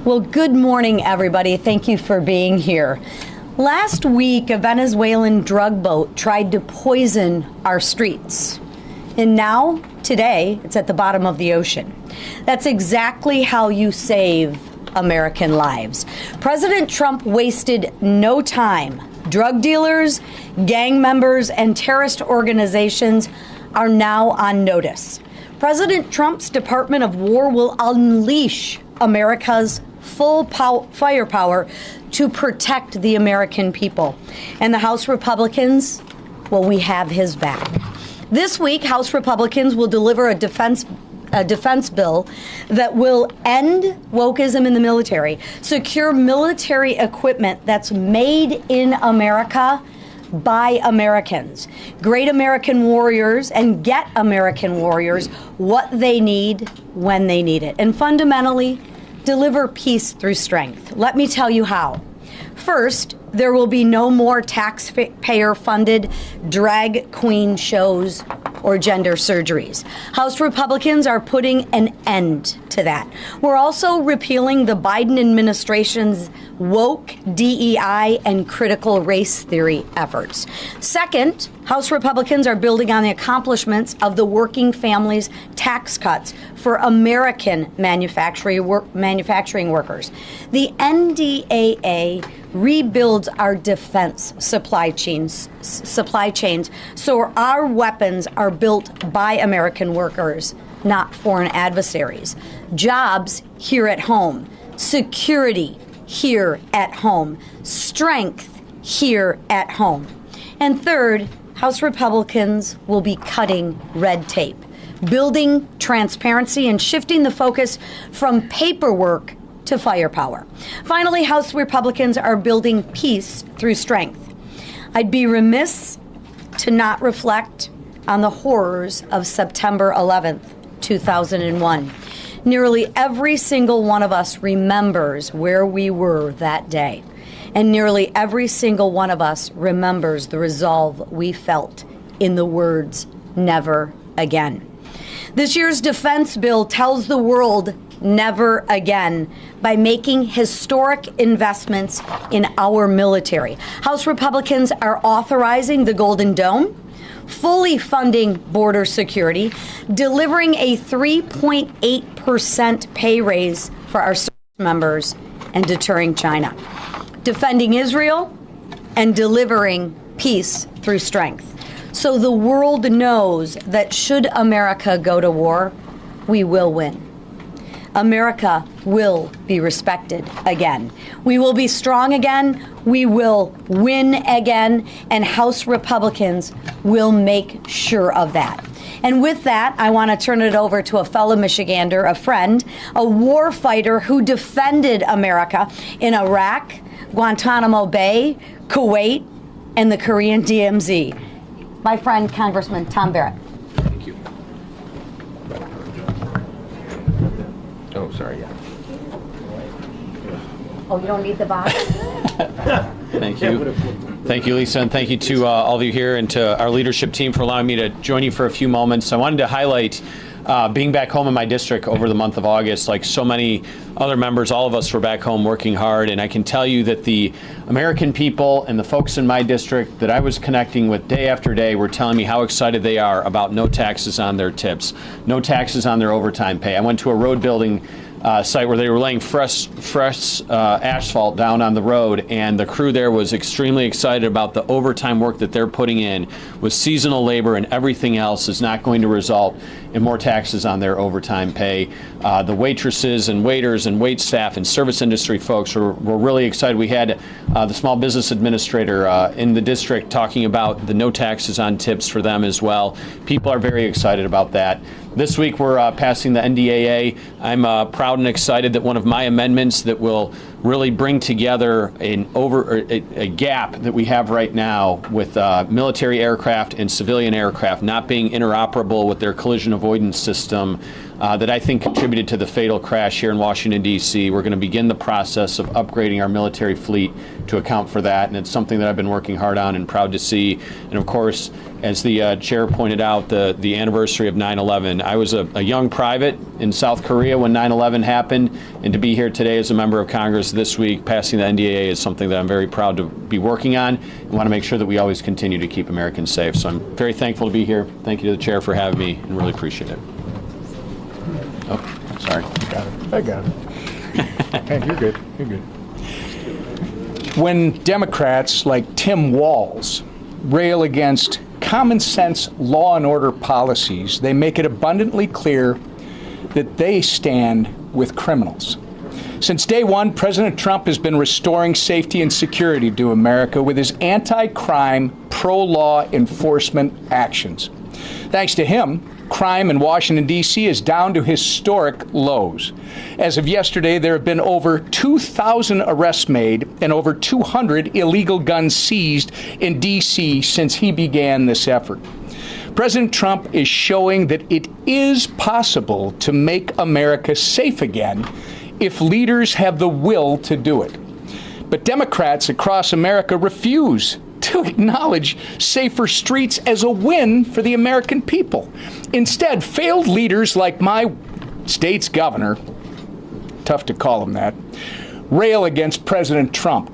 Well, good morning, everybody. Thank you for being here. Last week, a Venezuelan drug boat tried to poison our streets. And now, today, it's at the bottom of the ocean. That's exactly how you save American lives. President Trump wasted no time. Drug dealers, gang members, and terrorist organizations are now on notice. President Trump's Department of War will unleash America's full firepower to protect the American people. And the House Republicans, well, we have his back. This week, House Republicans will deliver a defense bill that will end wokeism in the military, secure military equipment that's made in America by Americans, great American warriors, and get American warriors what they need when they need it, and fundamentally deliver peace through strength. Let me tell you how. First, there will be no more taxpayer-funded drag queen shows or gender surgeries. House Republicans are putting an end to that. We're also repealing the Biden administration's woke, DEI, and critical race theory efforts. Second, House Republicans are building on the accomplishments of the working families tax cuts for American manufacturing workers. The NDAA rebuilds our defense supply chains so our weapons are built by American workers, not foreign adversaries. Jobs here at home, security here at home, strength here at home. And third, House Republicans will be cutting red tape, building transparency, and shifting the focus from paperwork to firepower. Finally, House Republicans are building peace through strength. I'd be remiss to not reflect on the horrors of September 11th, 2001. Nearly every single one of us remembers where we were that day. And nearly every single one of us remembers the resolve we felt in the words, never again. This year's defense bill tells the world never again by making historic investments in our military. House Republicans are authorizing the Golden Dome, fully funding border security, delivering a 3.8% pay raise for our service members, and deterring China, defending Israel, and delivering peace through strength. So the world knows that should America go to war, we will win. America will be respected again. We will be strong again. We will win again. And House Republicans will make sure of that. And with that, I want to turn it over to a fellow Michigander, a friend, a war fighter who defended America in Iraq, Guantanamo Bay, Kuwait, and the Korean DMZ. My friend, Congressman Tom Barrett. Thank you. Oh, sorry, yeah. Oh, you don't need the box? Thank you. Thank you, Lisa, and thank you to all of you here and to our leadership team for allowing me to join you for a few moments. I wanted to highlight being back home in my district over the month of August. Like so many other members, all of us were back home working hard, and I can tell you that the American people and the folks in my district that I was connecting with day after day were telling me how excited they are about no taxes on their tips, no taxes on their overtime pay. I went to a road building site where they were laying fresh asphalt down on the road, and the crew there was extremely excited about the overtime work that they're putting in with seasonal labor, and everything else is not going to result in more taxes on their overtime pay. The waitresses and waiters and wait staff and service industry folks were really excited. We had the small business administrator in the district talking about the no taxes on tips for them as well. People are very excited about that. This week we're passing the NDAA. I'm proud and excited that one of my amendments that will really bring together a gap that we have right now with military aircraft and civilian aircraft not being interoperable with their collision avoidance system that I think contributed to the fatal crash here in Washington, D.C. We're going to begin the process of upgrading our military fleet to account for that, and it's something that I've been working hard on and proud to see. And of course, as the chair pointed out, the anniversary of 9/11. I was a young private in South Korea when 9/11 happened, and to be here today as a member of Congress this week passing the NDAA is something that I'm very proud to be working on and want to make sure that we always continue to keep Americans safe. So I'm very thankful to be here. Thank you to the chair for having me and really appreciate it. Oh, sorry. I got it. Hey, you're good. You're good. When Democrats like Tim Walz rail against common sense law and order policies, they make it abundantly clear that they stand with criminals. Since day one, President Trump has been restoring safety and security to America with his anti-crime, pro-law enforcement actions. Thanks to him, crime in Washington, D.C. is down to historic lows. As of yesterday, there have been over 2,000 arrests made and over 200 illegal guns seized in D.C. since he began this effort. President Trump is showing that it is possible to make America safe again if leaders have the will to do it. But Democrats across America refuse to acknowledge safer streets as a win for the American people. Instead, failed leaders like my state's governor, tough to call him that, rail against President Trump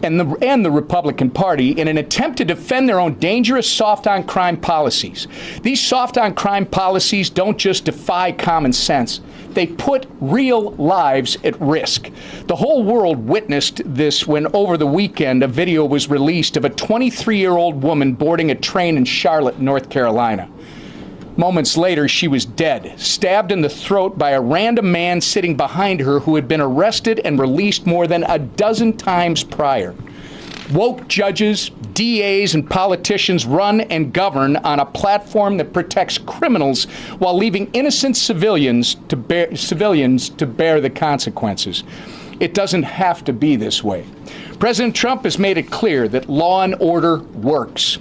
and the Republican Party in an attempt to defend their own dangerous soft-on-crime policies. These soft-on-crime policies don't just defy common sense. They put real lives at risk. The whole world witnessed this when over the weekend a video was released of a 23-year-old woman boarding a train in Charlotte, North Carolina. Moments later, she was dead, stabbed in the throat by a random man sitting behind her who had been arrested and released more than a dozen times prior. Woke judges, DAs, and politicians run and govern on a platform that protects criminals while leaving innocent civilians to bear the consequences. It doesn't have to be this way. President Trump has made it clear that law and order works.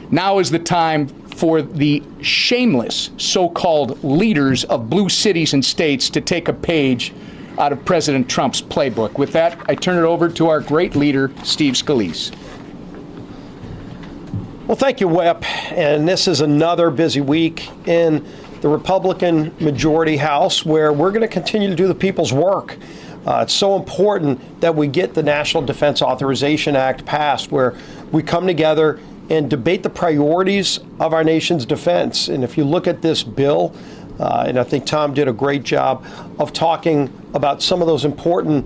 Now is the time for the shameless so-called leaders of blue cities and states to take a page out of President Trump's playbook. With that, I turn it over to our great leader, Steve Scalise. Well, thank you, Whip. And this is another busy week in the Republican majority House where we're going to continue to do the people's work. It's so important that we get the National Defense Authorization Act passed, where we come together and debate the priorities of our nation's defense. And if you look at this bill, and I think Tom did a great job of talking about some of those important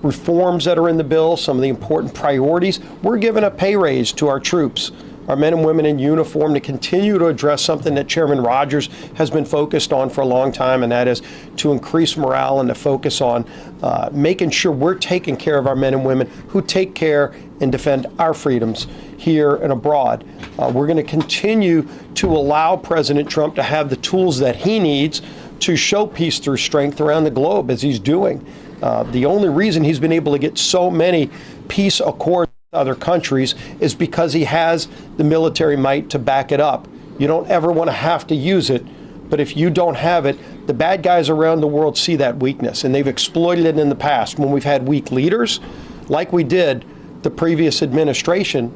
reforms that are in the bill, some of the important priorities, we're giving a pay raise to our troops, our men and women in uniform, to continue to address something that Chairman Rogers has been focused on for a long time, and that is to increase morale and to focus on making sure we're taking care of our men and women who take care and defend our freedoms here and abroad. We're going to continue to allow President Trump to have the tools that he needs to show peace through strength around the globe, as he's doing. The only reason he's been able to get so many peace accords with other countries is because he has the military might to back it up. You don't ever want to have to use it, but if you don't have it, the bad guys around the world see that weakness, and they've exploited it in the past when we've had weak leaders, like we did the previous administration.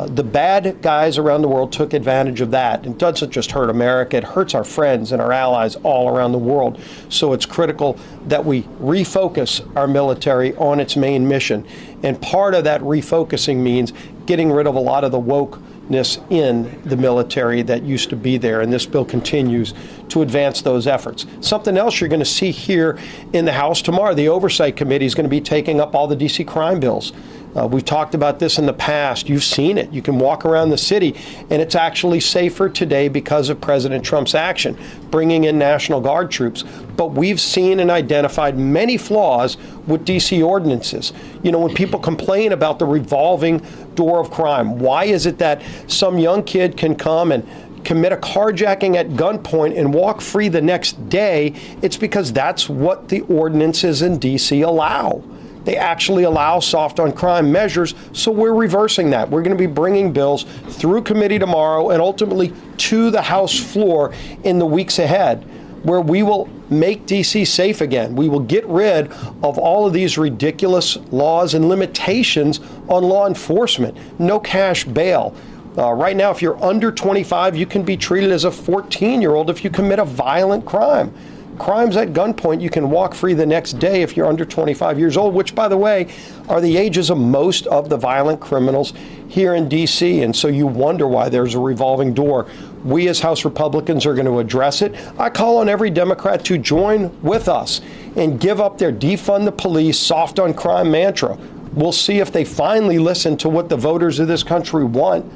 The bad guys around the world took advantage of that. It doesn't just hurt America, it hurts our friends and our allies all around the world. So it's critical that we refocus our military on its main mission. And part of that refocusing means getting rid of a lot of the wokeness in the military that used to be there. And this bill continues to advance those efforts. Something else you're going to see here in the House tomorrow, the Oversight Committee is going to be taking up all the D.C. crime bills. We've talked about this in the past. You've seen it. You can walk around the city, and it's actually safer today because of President Trump's action, bringing in National Guard troops. But we've seen and identified many flaws with D.C. ordinances. You know, when people complain about the revolving door of crime, why is it that some young kid can come and commit a carjacking at gunpoint and walk free the next day? It's because that's what the ordinances in D.C. allow. They actually allow soft on crime measures, so we're reversing that. We're going to be bringing bills through committee tomorrow and ultimately to the House floor in the weeks ahead. where we will make D.C. safe again. We will get rid of all of these ridiculous laws and limitations on law enforcement. No cash bail. Right now, if you're under 25, you can be treated as a 14-year-old if you commit a violent crime. Crimes at gunpoint, you can walk free the next day if you're under 25 years old, which, by the way, are the ages of most of the violent criminals here in D.C. And so you wonder why there's a revolving door. We as House Republicans are going to address it. I call on every Democrat to join with us and give up their defund the police, soft on crime mantra. We'll see if they finally listen to what the voters of this country want.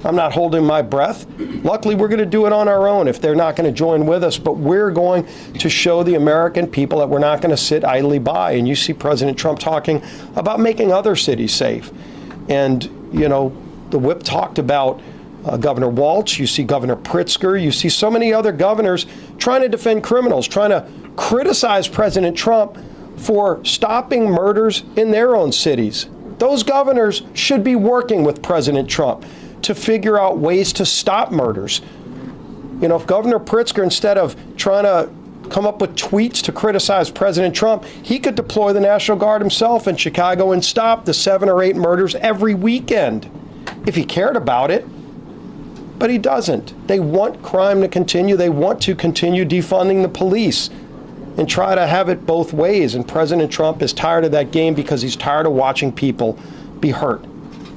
I'm not holding my breath. Luckily, we're going to do it on our own if they're not going to join with us. But we're going to show the American people that we're not going to sit idly by. And you see President Trump talking about making other cities safe. And, you know, the whip talked about Governor Walz. You see Governor Pritzker. You see so many other governors trying to defend criminals, trying to criticize President Trump for stopping murders in their own cities. Those governors should be working with President Trump to figure out ways to stop murders. You know, if Governor Pritzker, instead of trying to come up with tweets to criticize President Trump, he could deploy the National Guard himself in Chicago and stop the 7 or 8 murders every weekend, if he cared about it. But he doesn't. They want crime to continue. They want to continue defunding the police and try to have it both ways. And President Trump is tired of that game because he's tired of watching people be hurt.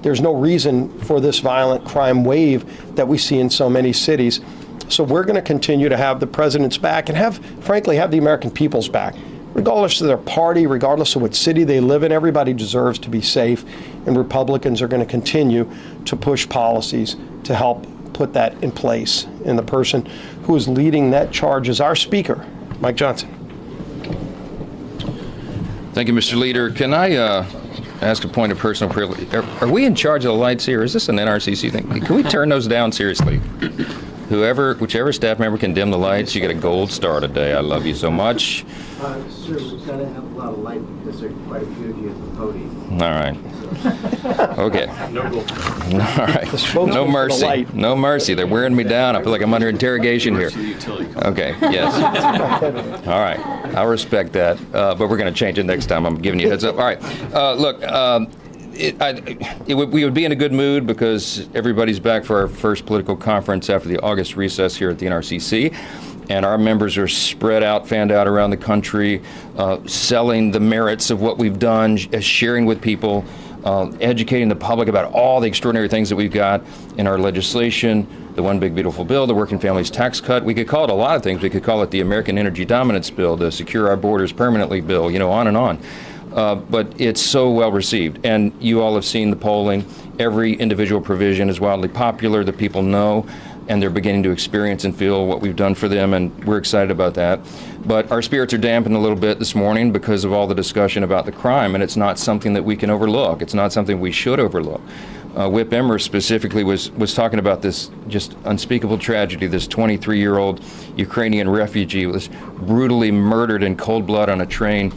There's no reason for this violent crime wave that we see in so many cities. So we're going to continue to have the president's back and frankly, have the American people's back. Regardless of their party, regardless of what city they live in, everybody deserves to be safe. And Republicans are going to continue to push policies to help put that in place. And the person who is leading that charge is our Speaker, Mike Johnson. Thank you, Mr. Leader. Can I ask a point of personal privilege? Are we in charge of the lights here? Is this an NRCC thing? Can we turn those down seriously? Whichever staff member can dim the lights, you get a gold star today. I love you so much. Sir, we've got to have a lot of light because there are quite a few of you at the podium. All right. Okay. All right. No mercy. No mercy. They're wearing me down. I feel like I'm under interrogation here. Okay. Yes. All right. I'll respect that. But we're going to change it next time. I'm giving you a heads up. All right. Look, we would be in a good mood because everybody's back for our first political conference after the August recess here at the NRCC. And our members are spread out, fanned out around the country, selling the merits of what we've done, sharing with people, educating the public about all the extraordinary things that we've got in our legislation, the One Big Beautiful Bill, the Working Families Tax Cut. We could call it a lot of things. We could call it the American Energy Dominance Bill, the Secure Our Borders Permanently Bill, you know, on and on. But it's so well received. And you all have seen the polling. Every individual provision is wildly popular. The people know, and they're beginning to experience and feel what we've done for them, and we're excited about that. But our spirits are dampened a little bit this morning because of all the discussion about the crime, and it's not something that we can overlook. It's not something we should overlook. Whip Emmer specifically was talking about this just unspeakable tragedy, this 23-year-old Ukrainian refugee was brutally murdered in cold blood on a train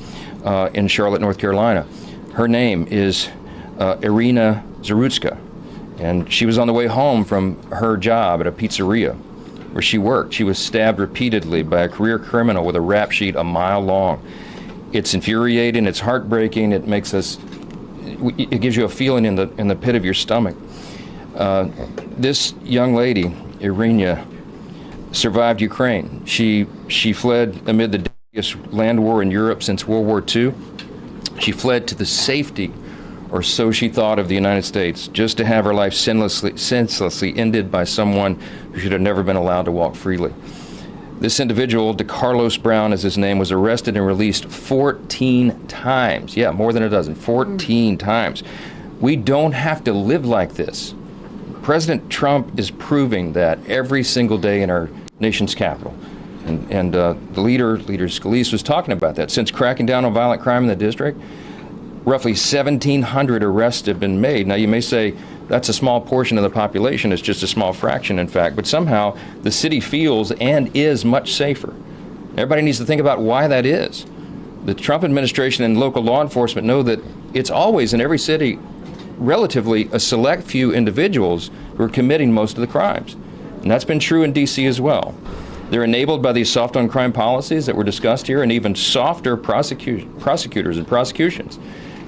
in Charlotte, North Carolina. Her name is Irina Zarutska. And she was on the way home from her job at a pizzeria where she worked. She was stabbed repeatedly by a career criminal with a rap sheet a mile long. It's infuriating, it's heartbreaking, it makes us, it gives you a feeling in the pit of your stomach. This young lady, Irina, survived Ukraine. She fled amid the deadliest land war in Europe since World War II. She fled to the safety, or so she thought, of the United States, just to have her life senselessly ended by someone who should have never been allowed to walk freely. This individual, DeCarlos Brown is his name, was arrested and released 14 times. Yeah, more than a dozen, 14 times. We don't have to live like this. President Trump is proving that every single day in our nation's capital. And the leader Scalise, was talking about that. Since cracking down on violent crime in the district, roughly 1,700 arrests have been made. Now, you may say that's a small portion of the population. It's just a small fraction, in fact. But somehow the city feels and is much safer. Everybody needs to think about why that is. The Trump administration and local law enforcement know that it's always in every city relatively a select few individuals who are committing most of the crimes. And that's been true in D.C. as well. They're enabled by these soft on crime policies that were discussed here, and even softer prosecutors and prosecutions.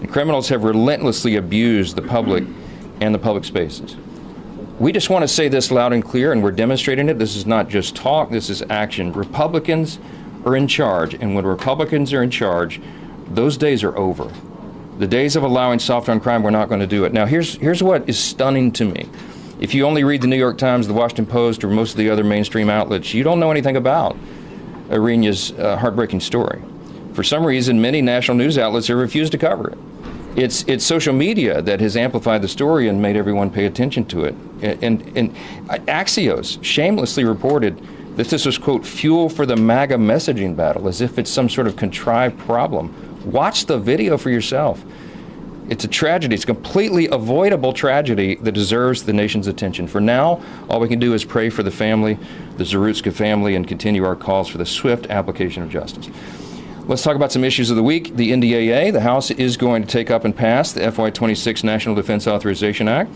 And criminals have relentlessly abused the public and the public spaces. We just want to say this loud and clear, and we're demonstrating it. This is not just talk, this is action. Republicans are in charge, and when Republicans are in charge, those days are over. The days of allowing soft on crime, we're not going to do it. Now, here's what is stunning to me. If you only read the New York Times, the Washington Post, or most of the other mainstream outlets, you don't know anything about Arena's heartbreaking story. For some reason, many national news outlets have refused to cover it. It's social media that has amplified the story and made everyone pay attention to it. And Axios shamelessly reported that this was, quote, fuel for the MAGA messaging battle, as if it's some sort of contrived problem. Watch the video for yourself. It's a tragedy. It's a completely avoidable tragedy that deserves the nation's attention. For now, all we can do is pray for the family, the Zarutska family, and continue our calls for the swift application of justice. Let's talk about some issues of the week. The NDAA, the House is going to take up and pass the FY26 National Defense Authorization Act.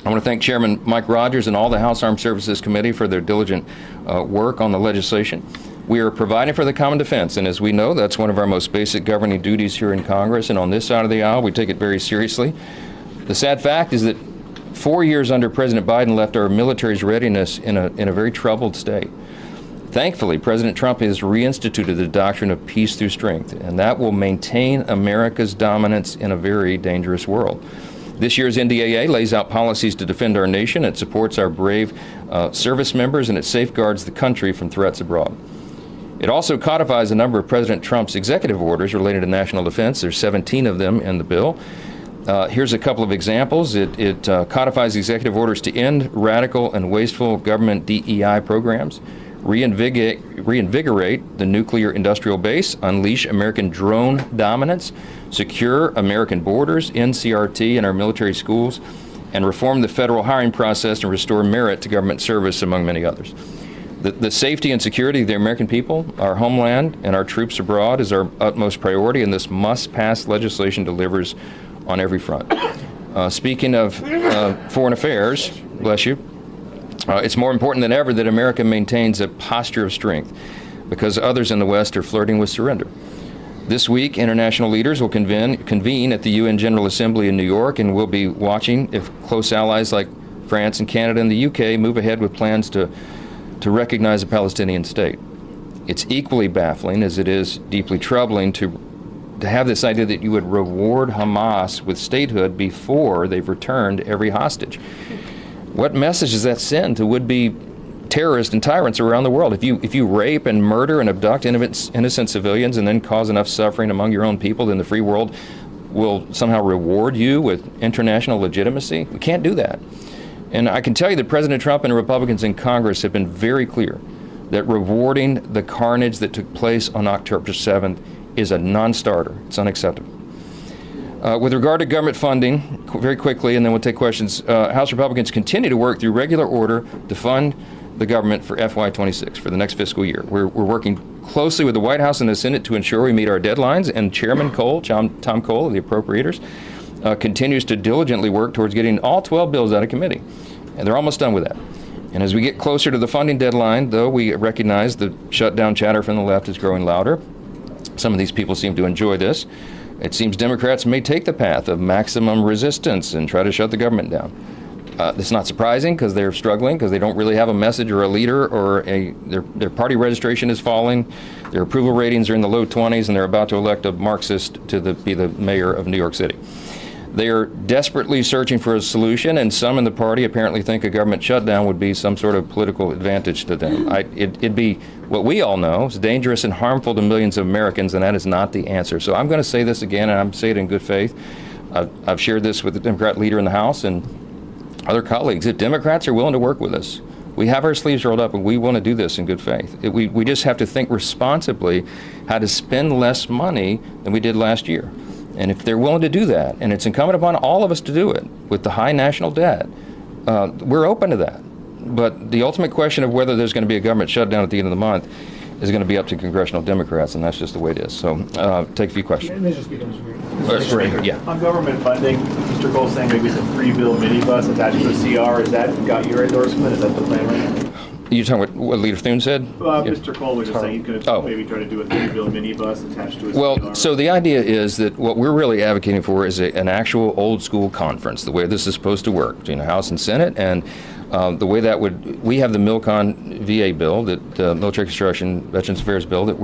I want to thank Chairman Mike Rogers and all the House Armed Services Committee for their diligent work on the legislation. We are providing for the common defense, and as we know, that's one of our most basic governing duties here in Congress, and on this side of the aisle, we take it very seriously. The sad fact is that 4 years under President Biden left our military's readiness in a very troubled state. Thankfully, President Trump has reinstituted the doctrine of peace through strength, and that will maintain America's dominance in a very dangerous world. This year's NDAA lays out policies to defend our nation. It supports our brave service members, and it safeguards the country from threats abroad. It also codifies a number of President Trump's executive orders related to national defense. There's 17 of them in the bill. Here's a couple of examples. It codifies executive orders to end radical and wasteful government DEI programs, reinvigorate the nuclear industrial base, unleash American drone dominance, secure American borders, end CRT in our military schools, and reform the federal hiring process and restore merit to government service, among many others. The safety and security of the American people, our homeland, and our troops abroad is our utmost priority, and this must-pass legislation delivers on every front. Speaking of foreign affairs, bless you, it's more important than ever that America maintains a posture of strength because others in the West are flirting with surrender. This week, international leaders will convene at the UN General Assembly in New York, and we'll be watching if close allies like France and Canada and the UK move ahead with plans to recognize a Palestinian state. It's equally baffling as it is deeply troubling to have this idea that you would reward Hamas with statehood before they've returned every hostage. What message does that send to would-be terrorists and tyrants around the world? If you rape and murder and abduct innocent civilians and then cause enough suffering among your own people, then the free world will somehow reward you with international legitimacy? We can't do that. And I can tell you that President Trump and Republicans in Congress have been very clear that rewarding the carnage that took place on October 7th is a non-starter. It's unacceptable. With regard to government funding, very quickly, and then we'll take questions, House Republicans continue to work through regular order to fund the government for FY26, for the next fiscal year. We're working closely with the White House and the Senate to ensure we meet our deadlines, and Chairman Cole, Tom Cole of the Appropriators, continues to diligently work towards getting all 12 bills out of committee. And they're almost done with that. And as we get closer to the funding deadline, though, we recognize the shutdown chatter from the left is growing louder. Some of these people seem to enjoy this. It seems Democrats may take the path of maximum resistance and try to shut the government down. It's not surprising because they're struggling, because they don't really have a message or a leader, or their party registration is falling, their approval ratings are in the low 20s, and they're about to elect a Marxist to be the mayor of New York City. They are desperately searching for a solution, and some in the party apparently think a government shutdown would be some sort of political advantage to them. It'd be what we all know is dangerous and harmful to millions of Americans, and that is not the answer. So I'm going to say this again, and I'm saying it in good faith. I've shared this with the Democrat leader in the House and other colleagues. If Democrats are willing to work with us, we have our sleeves rolled up, and we want to do this in good faith. We just have to think responsibly how to spend less money than we did last year. And if they're willing to do that, and it's incumbent upon all of us to do it with the high national debt, we're open to that. But the ultimate question of whether there's going to be a government shutdown at the end of the month is going to be up to congressional Democrats, and that's just the way it is. So take a few questions. Let me just get those Yeah. On government funding, Mr. Cole saying maybe it's a 3-bill minibus attached to a CR. Has that got your endorsement? Is that the plan right now? You're talking what Leader Thune said? Mr. Cole was just saying he's going to Oh. maybe try to do a 3-bill minibus attached to his Well, so the idea is that what we're really advocating for is an actual old school conference, the way this is supposed to work between the House and Senate, and the way that we have the MILCON VA bill, that Military Construction Veterans Affairs bill that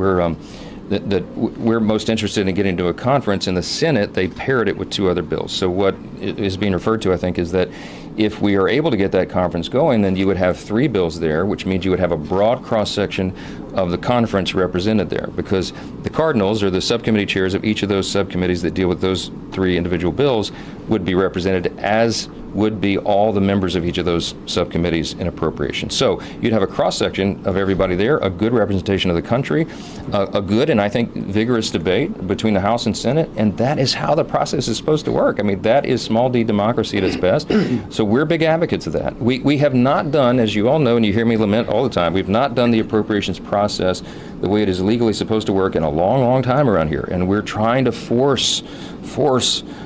we're most interested in getting to a conference. In the Senate, they paired it with 2 other bills. So what is being referred to, I think, is that if we are able to get that conference going, then you would have 3 bills there, which means you would have a broad cross-section of the conference represented there, because the Cardinals, or the subcommittee chairs of each of those subcommittees that deal with those 3 individual bills, would be represented, as would be all the members of each of those subcommittees in appropriations. So you'd have a cross-section of everybody there, a good representation of the country, a good and I think vigorous debate between the House and Senate, and that is how the process is supposed to work. I mean, that is small d democracy at its best. So we're big advocates of that. We have not done, as you all know, and you hear me lament all the time, we've not done the appropriations process the way it is legally supposed to work in a long, long time around here, and we're trying to force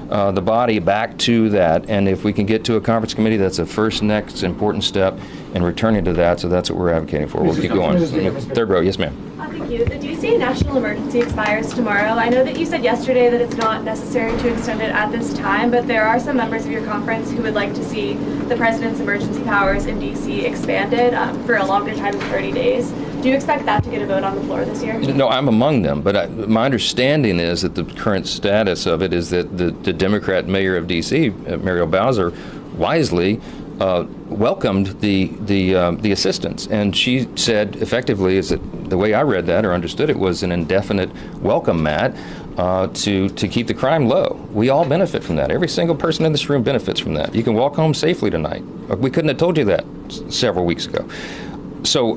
the body back to that. And if we can get to a conference committee, that's a next important step in returning to that. So that's what we're advocating for. We'll keep going. Third row, yes, ma'am. Thank you. The DC national emergency expires tomorrow. I know that you said yesterday that it's not necessary to extend it at this time, but there are some members of your conference who would like to see the president's emergency powers in DC expanded for a longer time than 30 days. Do you expect that to get a vote on the floor this year? No, I'm among them, but my understanding is that the current status of it is that the Democrat mayor of D.C., Muriel Bowser, wisely welcomed the assistance, and she said effectively, is that the way I read that or understood it was an indefinite welcome, Matt, to keep the crime low. We all benefit from that. Every single person in this room benefits from that. You can walk home safely tonight. We couldn't have told you that several weeks ago. So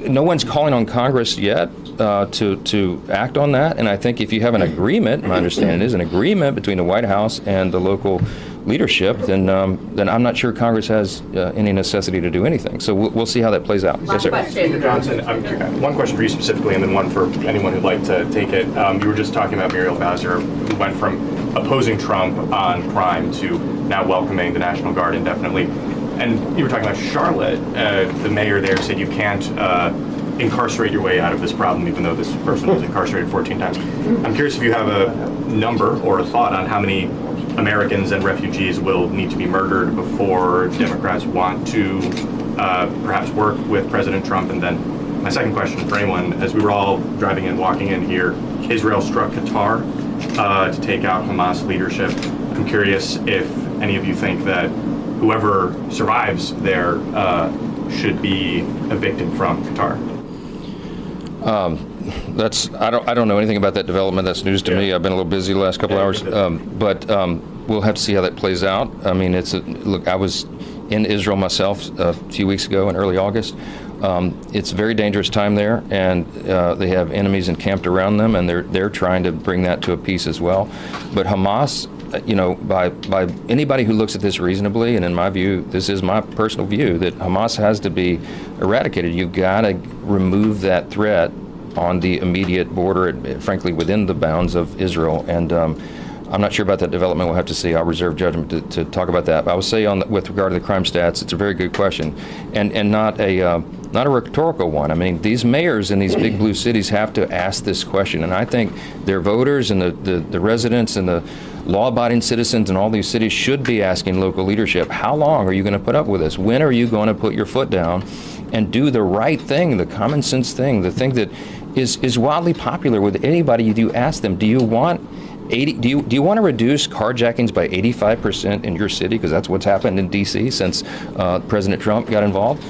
no one's calling on Congress yet to act on that. And I think if you have an agreement, my understanding is an agreement between the White House and the local leadership, then I'm not sure Congress has any necessity to do anything. So we'll see how that plays out. Yes, sir. Speaker Johnson, one question for you specifically, and then one for anyone who'd like to take it. You were just talking about Muriel Bowser, who went from opposing Trump on crime to now welcoming the National Guard indefinitely. And you were talking about Charlotte. The mayor there said you can't incarcerate your way out of this problem, even though this person was incarcerated 14 times. I'm curious if you have a number or a thought on how many Americans and refugees will need to be murdered before Democrats want to perhaps work with President Trump. And then my second question for anyone, as we were all driving in, walking in here, Israel struck Qatar to take out Hamas leadership. I'm curious if any of you think that whoever survives there should be evicted from Qatar. I don't know anything about that development. That's news to me. I've been a little busy the last couple hours, but we'll have to see how that plays out. I mean, look, I was in Israel myself a few weeks ago in early August. It's a very dangerous time there, and they have enemies encamped around them, and they're trying to bring that to a peace as well. But Hamas, by anybody who looks at this reasonably, and in my view, this is my personal view, that Hamas has to be eradicated. You've got to remove that threat on the immediate border, frankly, within the bounds of Israel. And I'm not sure about that development. We'll have to see. I'll reserve judgment to talk about that. But I would say with regard to the crime stats, it's a very good question, and not a rhetorical one. I mean, these mayors in these big blue cities have to ask this question, and I think their voters and the residents and the law-abiding citizens in all these cities should be asking local leadership, how long are you going to put up with this? When are you going to put your foot down and do the right thing, the common sense thing, the thing that is wildly popular with anybody you ask them? Do you want do you want to reduce carjackings by 85% in your city? Because that's what's happened in D.C. since President Trump got involved.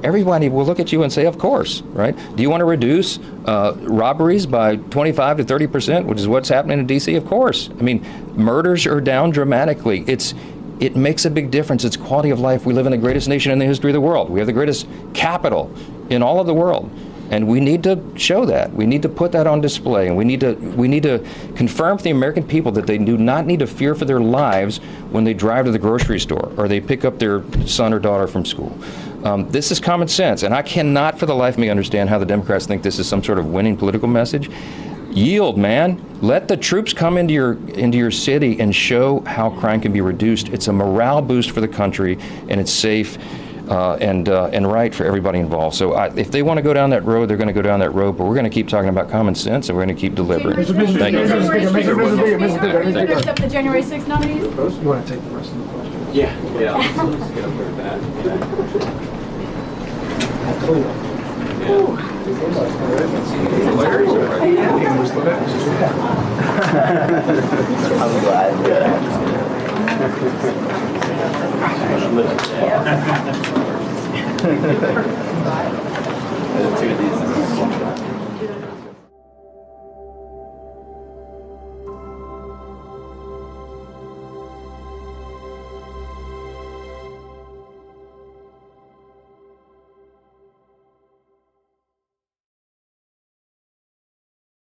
Everybody will look at you and say, of course, right? Do you want to reduce robberies by 25 to 30%, which is what's happening in D.C.? Of course. I mean, murders are down dramatically. It makes a big difference. It's quality of life. We live in the greatest nation in the history of the world. We have the greatest capital in all of the world. And we need to show that. We need to put that on display, and we need to confirm to the American people that they do not need to fear for their lives when they drive to the grocery store or they pick up their son or daughter from school. This is common sense, and I cannot for the life of me understand how the Democrats think this is some sort of winning political message. Yield, man. Let the troops come into your city and show how crime can be reduced. It's a morale boost for the country, and it's safe. and right for everybody involved. So if they want to go down that road, they're going to go down that road, but we're going to keep talking about common sense, and we're going to keep delivering. Thank you. Are you going to accept the January 6th nominees? You want to take the rest of the question? Yeah. Let's get up there back. I'm glad.